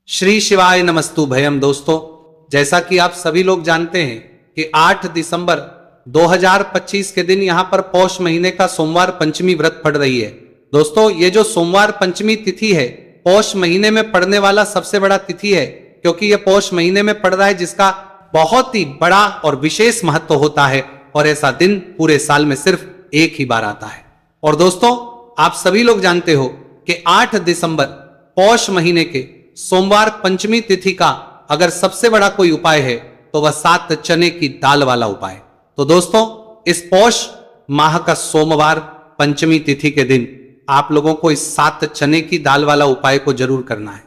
श्री शिवाय नमस्तु भयम। दोस्तों, जैसा कि आप सभी लोग जानते हैं कि 8 दिसंबर 2025 के दिन यहां पर पौष महीने का सोमवार पंचमी व्रत पड़ रही है। दोस्तों, ये जो सोमवार पंचमी तिथि है पौष महीने में पड़ने वाला सबसे बड़ा तिथि है, क्योंकि यह पौष महीने में पड़ रहा है जिसका बहुत ही बड़ा और विशेष महत्व होता है और ऐसा दिन पूरे साल में सिर्फ एक ही बार आता है। और दोस्तों, आप सभी लोग जानते हो कि 8 दिसंबर पौष महीने के सोमवार पंचमी तिथि का अगर सबसे बड़ा कोई उपाय है तो वह 7 चने की दाल वाला उपाय। तो दोस्तों, इस पौष माह का सोमवार पंचमी तिथि के दिन आप लोगों को इस 7 चने की दाल वाला उपाय को जरूर करना है।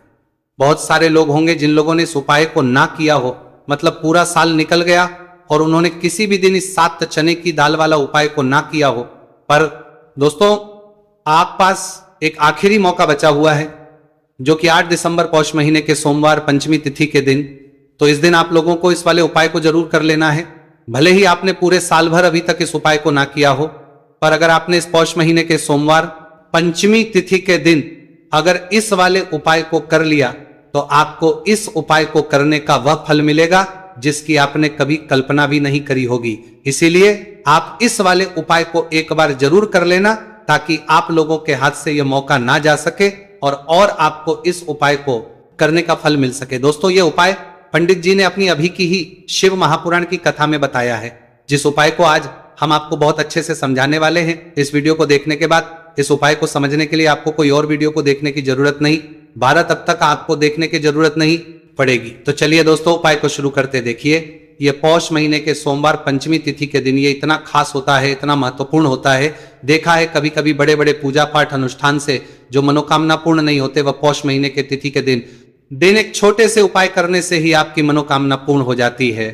बहुत सारे लोग होंगे जिन लोगों ने इस उपाय को ना किया हो, मतलब पूरा साल निकल गया और उन्होंने किसी भी दिन इस 7 चने की दाल वाला उपाय को ना किया हो। पर दोस्तों, आप पास एक आखिरी मौका बचा हुआ है जो कि 8 दिसंबर पौष महीने के सोमवार पंचमी तिथि के दिन। तो इस दिन आप लोगों को इस वाले उपाय को जरूर कर लेना है। भले ही आपने पूरे साल भर अभी तक इस उपाय को ना किया हो, पर अगर आपने इस पौष महीने के सोमवार पंचमी तिथि के दिन अगर इस वाले उपाय को कर लिया तो आपको इस उपाय को करने का वह फल मिलेगा जिसकी आपने कभी कल्पना भी नहीं करी होगी। इसीलिए आप इस वाले उपाय को एक बार जरूर कर लेना ताकि आप लोगों के हाथ से यह मौका ना जा सके और आपको इस उपाय को करने का फल मिल सके। दोस्तों, यह उपाय पंडित जी ने अपनी अभी की ही शिव महापुराण की कथा में बताया है, जिस उपाय को आज हम आपको बहुत अच्छे से समझाने वाले हैं। इस वीडियो को देखने के बाद इस उपाय को समझने के लिए आपको कोई और वीडियो को देखने की जरूरत नहीं, 12 तब तक आपको देखने की जरूरत नहीं पड़ेगी। तो चलिए दोस्तों, उपाय को शुरू करते। देखिए, ये पौष महीने के सोमवार पंचमी तिथि के दिन ये इतना खास होता है, इतना महत्वपूर्ण होता है। देखा है कभी कभी बड़े बड़े पूजा पाठ अनुष्ठान से जो मनोकामना पूर्ण नहीं होते, वह पौष महीने के तिथि के दिन एक छोटे से उपाय करने से ही आपकी मनोकामना पूर्ण हो जाती है।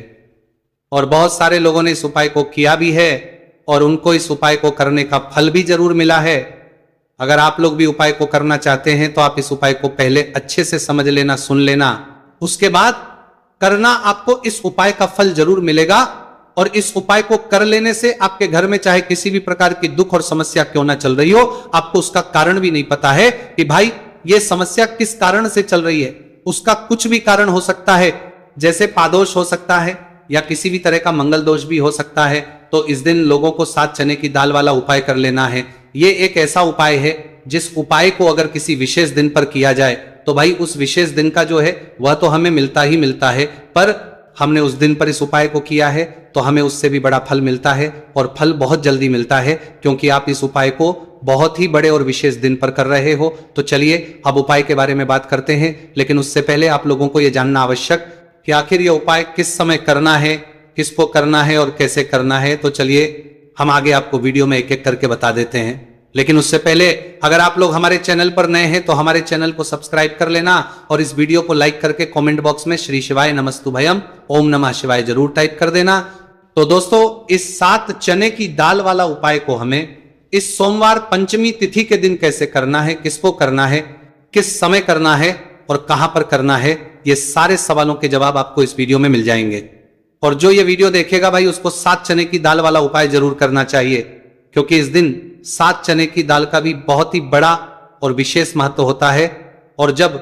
और बहुत सारे लोगों ने इस उपाय को किया भी है और उनको इस उपाय को करने का फल भी जरूर मिला है। अगर आप लोग भी उपाय को करना चाहते हैं तो आप इस उपाय को पहले अच्छे से समझ लेना, सुन लेना, उसके बाद करना। आपको इस उपाय का फल जरूर मिलेगा और इस उपाय को कर लेने से आपके घर में चाहे किसी भी प्रकार की दुख और समस्या क्यों ना चल रही हो, आपको उसका कारण भी नहीं पता है कि भाई ये समस्या किस कारण से चल रही है। उसका कुछ भी कारण हो सकता है, जैसे पादोष हो सकता है या किसी भी तरह का मंगल दोष भी हो सकता है। तो इस दिन लोगों को 7 चने की दाल वाला उपाय कर लेना है। ये एक ऐसा उपाय है जिस उपाय को अगर किसी विशेष दिन पर किया जाए तो भाई उस विशेष दिन का जो है वह तो हमें मिलता ही मिलता है, पर हमने उस दिन पर इस उपाय को किया है तो हमें उससे भी बड़ा फल मिलता है और फल बहुत जल्दी मिलता है, क्योंकि आप इस उपाय को बहुत ही बड़े और विशेष दिन पर कर रहे हो। तो चलिए अब उपाय के बारे में बात करते हैं, लेकिन उससे पहले आप लोगों को यह जानना आवश्यक कि आखिर यह उपाय किस समय करना है, किसको करना है और कैसे करना है। तो चलिए हम आगे आपको वीडियो में एक एक करके बता देते हैं। लेकिन उससे पहले अगर आप लोग हमारे चैनल पर नए हैं तो हमारे चैनल को सब्सक्राइब कर लेना और इस वीडियो को लाइक करके कमेंट बॉक्स में श्री शिवाय नमस्तु भयम ओम नमः शिवाय जरूर टाइप कर देना। तो दोस्तों, इस 7 चने की दाल वाला उपाय को हमें इस सोमवार पंचमी तिथि के दिन कैसे करना है, किसको करना है, किस समय करना है और कहां पर करना है, ये सारे सवालों के जवाब आपको इस वीडियो में मिल जाएंगे। और जो ये वीडियो देखेगा भाई उसको 7 चने की दाल वाला उपाय जरूर करना चाहिए, क्योंकि इस दिन 7 चने की दाल का भी बहुत ही बड़ा और विशेष महत्व होता है। और जब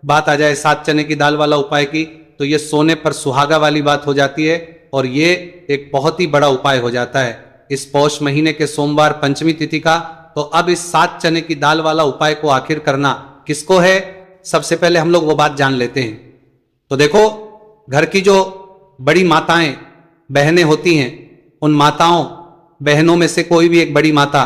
बात आ जाए 7 चने की दाल वाला उपाय की तो ये सोने पर सुहागा वाली बात हो जाती है और ये एक बहुत ही बड़ा उपाय हो जाता है इस पौष महीने के सोमवार पंचमी तिथि का। तो अब इस 7 चने की दाल वाला उपाय को आखिर करना किसको है, सबसे पहले हम लोग वो बात जान लेते हैं। तो देखो, घर की जो बड़ी माताएं बहनें होती हैं, उन माताओं बहनों में से कोई भी एक बड़ी माता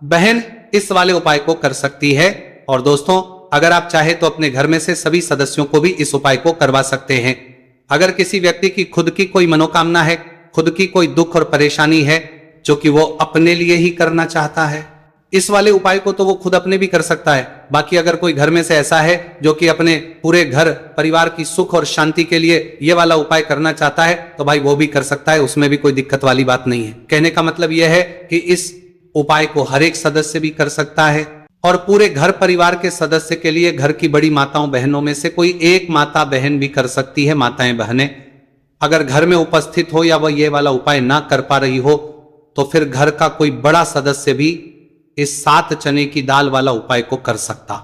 बहन इस वाले उपाय को कर सकती है। और दोस्तों, अगर आप चाहे तो अपने घर में से सभी सदस्यों को भी इस उपाय को करवा सकते हैं। अगर किसी व्यक्ति की खुद की कोई मनोकामना है, खुद की कोई दुख और परेशानी है जो कि वो अपने लिए ही करना चाहता है, इस वाले उपाय को तो वो खुद अपने भी कर सकता है। बाकी अगर कोई घर में से ऐसा है जो कि अपने पूरे घर परिवार की सुख और शांति के लिए ये वाला उपाय करना चाहता है तो भाई वो भी कर सकता है, उसमें भी कोई दिक्कत वाली बात नहीं है। कहने का मतलब यह है कि इस उपाय को हर एक सदस्य भी कर सकता है और पूरे घर परिवार के सदस्य के लिए घर की बड़ी माताओं बहनों में से कोई एक माता बहन भी कर सकती है। माताएं बहनें अगर घर में उपस्थित हो या वह ये वाला उपाय ना कर पा रही हो तो फिर घर का कोई बड़ा सदस्य भी इस 7 चने की दाल वाला उपाय को कर सकता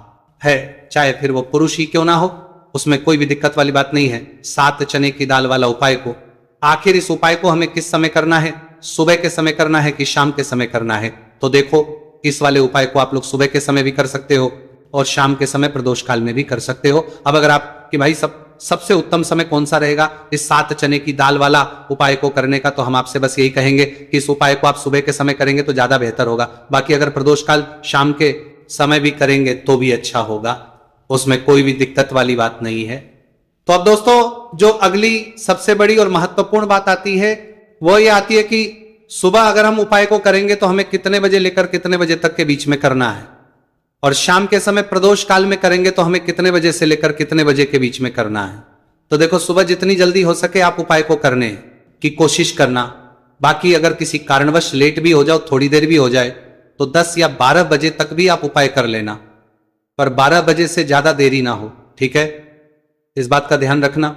है, चाहे फिर वो पुरुष ही क्यों ना हो उसमें कोई भी दिक्कत वाली बात नहीं है। 7 चने की दाल वाला उपाय को, आखिर इस उपाय को हमें किस समय करना है, सुबह के समय करना है कि शाम के समय करना है? तो देखो, इस वाले उपाय को आप लोग सुबह के समय भी कर सकते हो और शाम के समय प्रदोष काल में भी कर सकते हो। अब अगर आप कि भाई सबसे उत्तम समय कौन सा रहेगा इस 7 चने की दाल वाला उपाय को करने का, तो हम आपसे बस यही कहेंगे कि इस उपाय को आप सुबह के समय करेंगे तो ज्यादा बेहतर होगा। बाकी अगर प्रदोष काल शाम के समय भी करेंगे तो भी अच्छा होगा, उसमें कोई भी दिक्कत वाली बात नहीं है। तो अब दोस्तों, जो अगली सबसे बड़ी और महत्वपूर्ण बात आती है वो ये आती है कि सुबह अगर हम उपाय को करेंगे तो हमें कितने बजे लेकर कितने बजे तक के बीच में करना है, और शाम के समय प्रदोष काल में करेंगे तो हमें कितने बजे से लेकर कितने बजे के बीच में करना है। तो देखो, सुबह जितनी जल्दी हो सके आप उपाय को करने की कोशिश करना। बाकी अगर किसी कारणवश लेट भी हो जाओ, थोड़ी देर भी हो जाए, तो 10 या 12 बजे तक भी आप उपाय कर लेना, पर 12 बजे से ज्यादा देरी ना हो, ठीक है? इस बात का ध्यान रखना।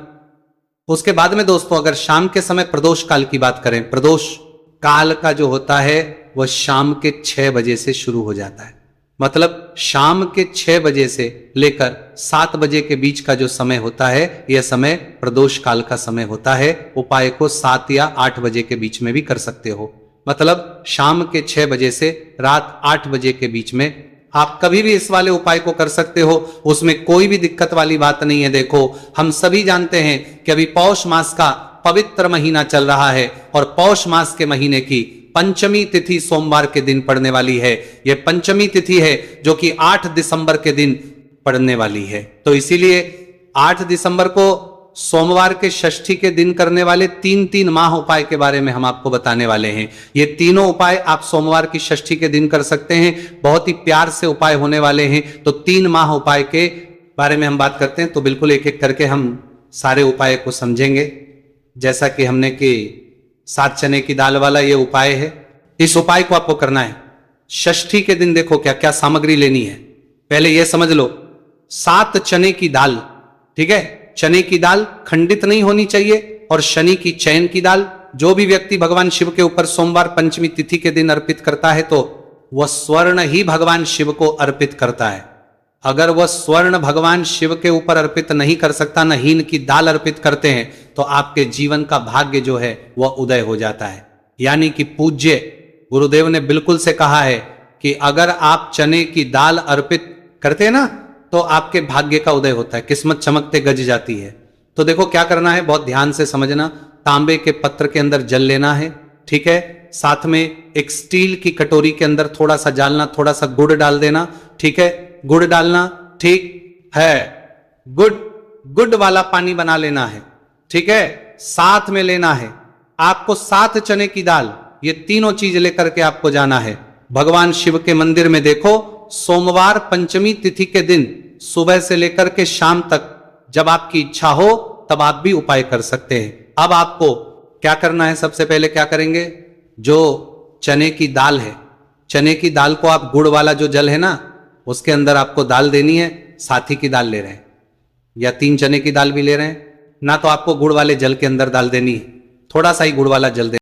उसके बाद में दोस्तों, अगर शाम के समय प्रदोष काल की बात करें, प्रदोष काल का जो होता है वह शाम के 6 बजे से शुरू हो जाता है। मतलब शाम के 6 बजे से लेकर 7 बजे के बीच का जो समय होता है, यह समय प्रदोष काल का समय होता है। उपाय को 7 या 8 बजे के बीच में भी कर सकते हो। मतलब शाम के 6 बजे से रात 8 बजे के बीच में आप कभी भी इस वाले उपाय को कर सकते हो, उसमें कोई भी दिक्कत वाली बात नहीं है। देखो, हम सभी जानते हैं कि अभी पौष मास का पवित्र महीना चल रहा है और पौष मास के महीने की पंचमी तिथि सोमवार के दिन पड़ने वाली है। यह पंचमी तिथि है जो कि 8 दिसंबर के दिन पड़ने वाली है। तो इसीलिए 8 दिसंबर को सोमवार के षष्ठी के दिन करने वाले 3 माह उपाय के बारे में हम आपको बताने वाले हैं। ये तीनों उपाय आप सोमवार की षष्ठी के दिन कर सकते हैं। बहुत ही प्यार से उपाय होने वाले हैं। तो 3 माह उपाय के बारे में हम बात करते हैं, तो बिल्कुल एक एक करके हम सारे उपाय को समझेंगे। जैसा कि हमने कि 7 चने की दाल वाला ये उपाय है, इस उपाय को आपको करना है षष्ठी के दिन। देखो क्या क्या सामग्री लेनी है, पहले ये समझ लो। 7 चने की दाल, ठीक है? चने की दाल खंडित नहीं होनी चाहिए, और शनि की चैन की दाल। जो भी व्यक्ति भगवान शिव के ऊपर सोमवार पंचमी तिथि के दिन अर्पित करता है तो वह स्वर्ण ही भगवान शिव को अर्पित करता है। अगर वह स्वर्ण भगवान शिव के ऊपर अर्पित नहीं कर सकता, न हीन की दाल अर्पित करते हैं, तो आपके जीवन का भाग्य जो है वह उदय हो जाता है। यानी कि पूज्य गुरुदेव ने बिल्कुल से कहा है कि अगर आप चने की दाल अर्पित करते हैं ना, तो आपके भाग्य का उदय होता है, किस्मत चमकते गज जाती है। तो देखो क्या करना है, बहुत ध्यान से समझना। तांबे के पत्र के अंदर जल लेना है, ठीक है? साथ में एक स्टील की कटोरी के अंदर थोड़ा सा डालना, थोड़ा सा गुड़ डाल देना, ठीक है? गुड़ डालना, ठीक है? गुड़ वाला पानी बना लेना है, ठीक है? साथ में लेना है आपको 7 चने की दाल, ये तीनों चीज लेकर के आपको जाना है भगवान शिव के मंदिर में। देखो, सोमवार पंचमी तिथि के दिन सुबह से लेकर के शाम तक जब आपकी इच्छा हो तब आप भी उपाय कर सकते हैं। अब आपको क्या करना है, सबसे पहले क्या करेंगे, जो चने की दाल है, चने की दाल को आप गुड़ वाला जो जल है ना, उसके अंदर आपको दाल देनी है। साथी की दाल ले रहे हैं या 3 चने की दाल भी ले रहे हैं ना, तो आपको गुड़ वाले जल के अंदर दाल देनी है, थोड़ा सा ही गुड़ वाला जल